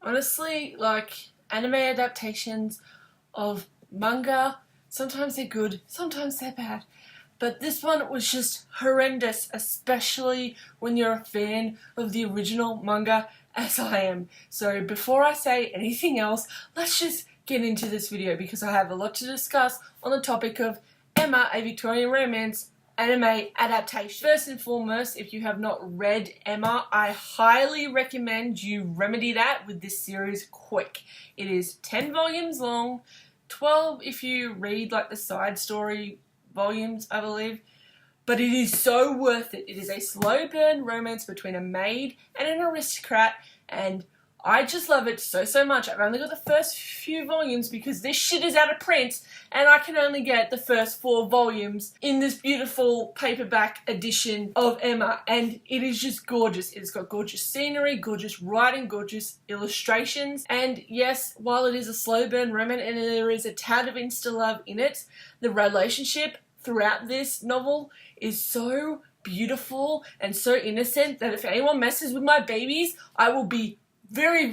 Honestly, like, anime adaptations of manga, sometimes they're good, sometimes they're bad. But this one was just horrendous, especially when you're a fan of the original manga, as I am. So before I say anything else, let's just get into this video because I have a lot to discuss on the topic of Emma, a Victorian Romance anime adaptation. First and foremost, if you have not read Emma, I highly recommend you remedy that with this series quick. It is 10 volumes long, 12 if you read like the side story volumes, I believe. But it is so worth it. It is a slow burn romance between a maid and an aristocrat, and I just love it so much. I've only got the first few volumes because this shit is out of print and I can only get the first 4 volumes in this beautiful paperback edition of Emma, and it is just gorgeous. It's got gorgeous scenery, gorgeous writing, gorgeous illustrations, and yes, while it is a slow burn romance and there is a tad of insta-love in it, the relationship throughout this novel is so beautiful and so innocent that if anyone messes with my babies, I will be very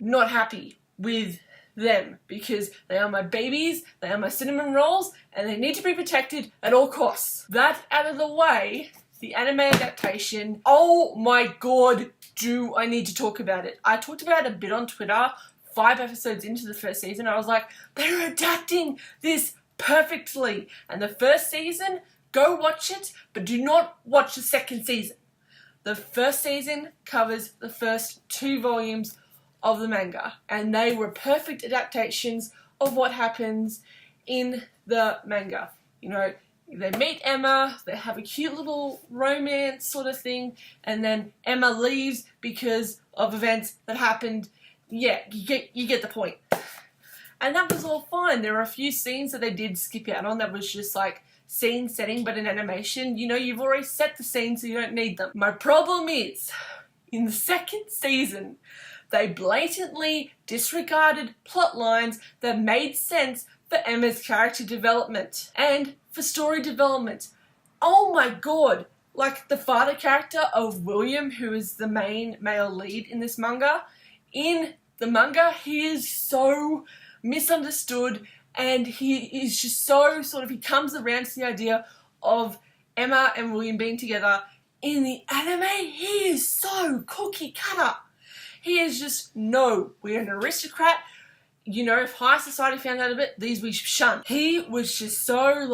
not happy with them because they are my babies, they are my cinnamon rolls, and they need to be protected at all costs. That out of the way, the anime adaptation, oh my god, do I need to talk about it. I talked about it a bit on Twitter, 5 episodes into the first season. I was like, they're adapting this perfectly. And the first season, go watch it, but do not watch the second season. The first season covers the first 2 volumes of the manga, and they were perfect adaptations of what happens in the manga. You know, they meet Emma, they have a cute little romance sort of thing, and then Emma leaves because of events that happened. Yeah, you get the point. And that was all fine. There were a few scenes that they did skip out on that was just like scene setting, but in animation, you know, you've already set the scene so you don't need them. My problem is, in the second season, they blatantly disregarded plot lines that made sense for Emma's character development and for story development. Oh my god! Like the father character of William, who is the main male lead in this manga, in the manga, he is so misunderstood, and he is just so he comes around to the idea of Emma and William being together. In the anime, he is so cookie cutter. He is just, no, we're an aristocrat. You know, if high society found out of it, these we shun. He was just so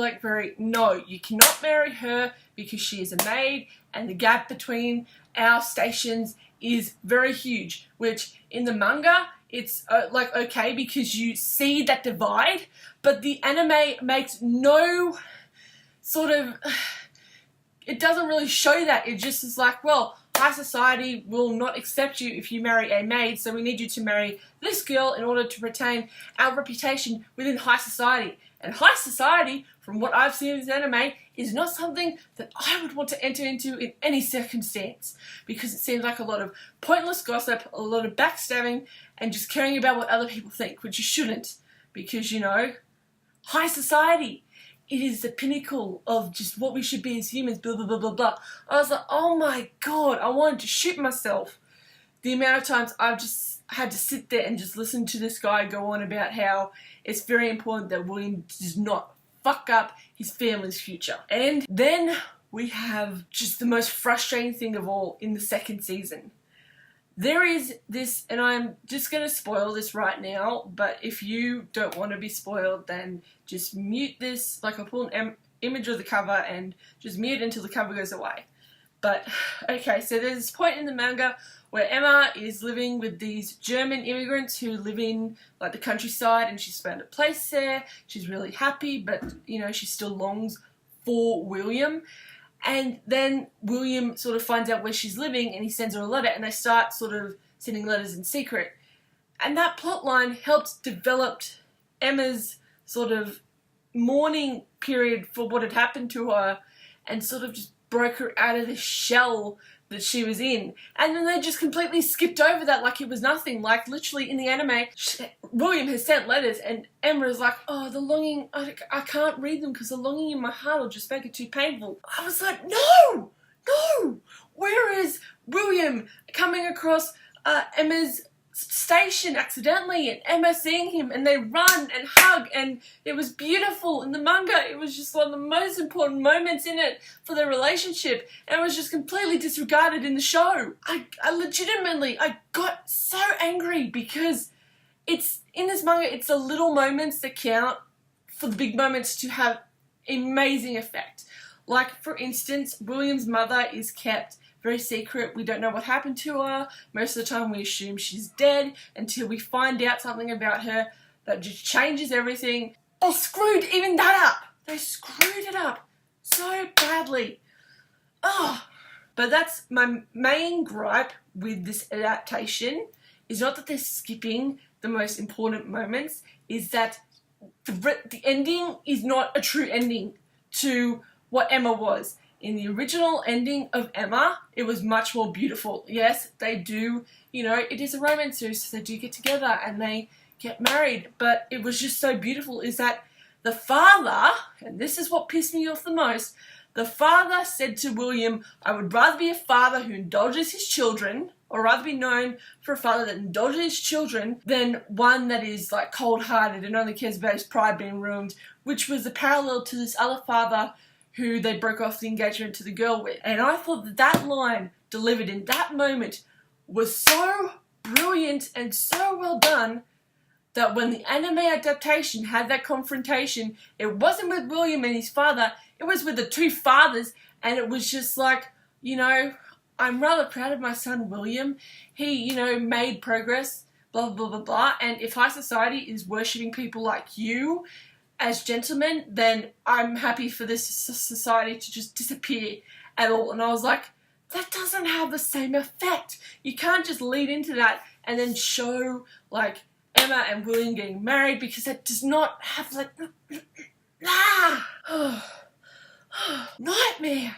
no, you cannot marry her because she is a maid, and the gap between our stations is very huge, which in the manga, it's okay because you see that divide, but the anime makes no it doesn't really show that. It just is like, well, high society will not accept you if you marry a maid, so we need you to marry this girl in order to retain our reputation within high society. And high society, from what I've seen in this anime, is not something that I would want to enter into in any circumstance, because it seems like a lot of pointless gossip, a lot of backstabbing, and just caring about what other people think, which you shouldn't, because, you know, high society, it is the pinnacle of just what we should be as humans, blah blah blah blah blah. I was like, oh my god, I wanted to shoot myself. The amount of times I've just had to sit there and just listen to this guy go on about how it's very important that William does not fuck up his family's future. And then we have just the most frustrating thing of all in the second season. There is this, and I'm just going to spoil this right now, but if you don't want to be spoiled, then just mute this. Like, I'll pull an image of the cover and just mute until the cover goes away. But, okay, so there's this point in the manga where Emma is living with these German immigrants who live in, like, the countryside, and she's found a place there. She's really happy, but, you know, she still longs for William. And then William finds out where she's living, and he sends her a letter, and they start sending letters in secret. And that plotline helped develop Emma's mourning period for what had happened to her, and just broke her out of the shell that she was in. And then they just completely skipped over that like it was nothing. Like, literally in the anime, William has sent letters and Emma is like, oh, the longing, I can't read them because the longing in my heart will just make it too painful. I was like, no! Where is William coming across Emma's station accidentally, and Emma seeing him, and they run and hug, and it was beautiful. In the manga, it was just one of the most important moments in it for their relationship, and it was just completely disregarded in the show. I legitimately, I got so angry because it's, in this manga, it's the little moments that count for the big moments to have amazing effect. Like, for instance, William's mother is kept very secret. We don't know what happened to her. Most of the time we assume she's dead until we find out something about her that just changes everything. They screwed even that up. They screwed it up so badly. Oh. But that's my main gripe with this adaptation, is not that they're skipping the most important moments, is that the ending is not a true ending to what Emma was. In the original ending of Emma, it was much more beautiful. Yes, they do, you know, it is a romance series, so they do get together and they get married, but it was just so beautiful, is that the father, and this is what pissed me off the most, the father said to William, I would rather be a father who indulges his children, or rather be known for a father that indulges his children, than one that is like cold-hearted and only cares about his pride being ruined, which was a parallel to this other father who they broke off the engagement to the girl with. And I thought that that line delivered in that moment was so brilliant and so well done that when the anime adaptation had that confrontation, it wasn't with William and his father, it was with the two fathers, and it was just like, you know, I'm rather proud of my son William. He, you know, made progress, blah, blah, blah, blah, and if high society is worshipping people like you as gentlemen, then I'm happy for this society to just disappear at all. And I was like, that doesn't have the same effect. You can't just lead into that and then show like Emma and William getting married, because that does not have like nightmare.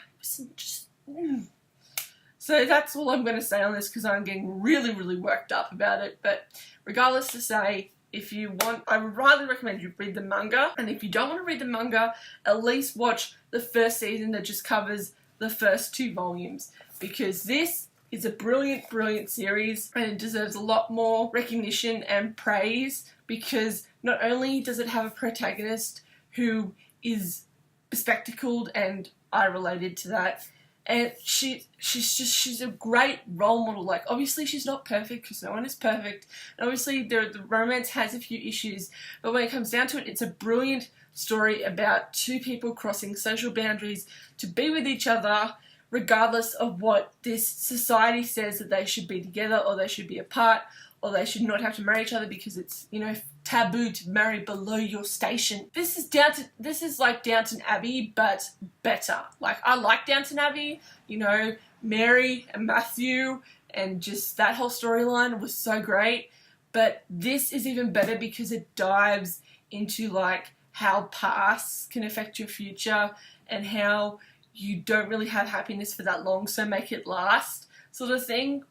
So that's all I'm going to say on this, because I'm getting really, really worked up about it. But regardless to say, if you want, I would rather recommend you read the manga, and if you don't want to read the manga, at least watch the first season that just covers the first 2 volumes, because this is a brilliant, brilliant series, and it deserves a lot more recognition and praise, because not only does it have a protagonist who is bespectacled, and I related to that, and she's a great role model. Like, obviously she's not perfect, because no one is perfect, and obviously the romance has a few issues, but when it comes down to it, it's a brilliant story about 2 people crossing social boundaries to be with each other, regardless of what this society says that they should be together, or they should be apart, or they should not have to marry each other because it's, you know, taboo to marry below your station. This is like Downton Abbey, but better. Like, I like Downton Abbey, you know, Mary and Matthew, and just that whole storyline was so great, but this is even better because it dives into like how past can affect your future, and how you don't really have happiness for that long, so make it last, sort of thing.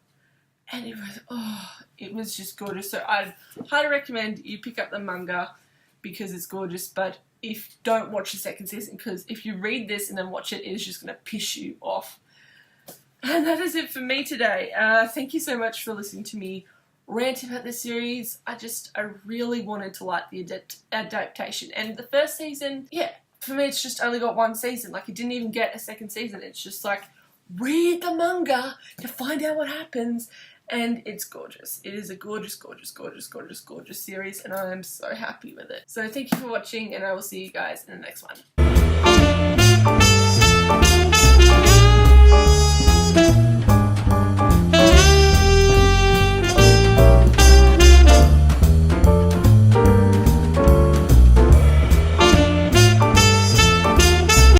And it was just gorgeous. So I'd highly recommend you pick up the manga, because it's gorgeous. But don't watch the second season, because if you read this and then watch it, it is just going to piss you off. And that is it for me today. Thank you so much for listening to me rant about this series. I really wanted to like the adaptation. And the first season, yeah, for me it's just only got 1 season. Like, it didn't even get a second season. It's just like, read the manga to find out what happens. And it's gorgeous. It is a gorgeous, gorgeous, gorgeous, gorgeous, gorgeous series, and I am so happy with it. So thank you for watching, and I will see you guys in the next one.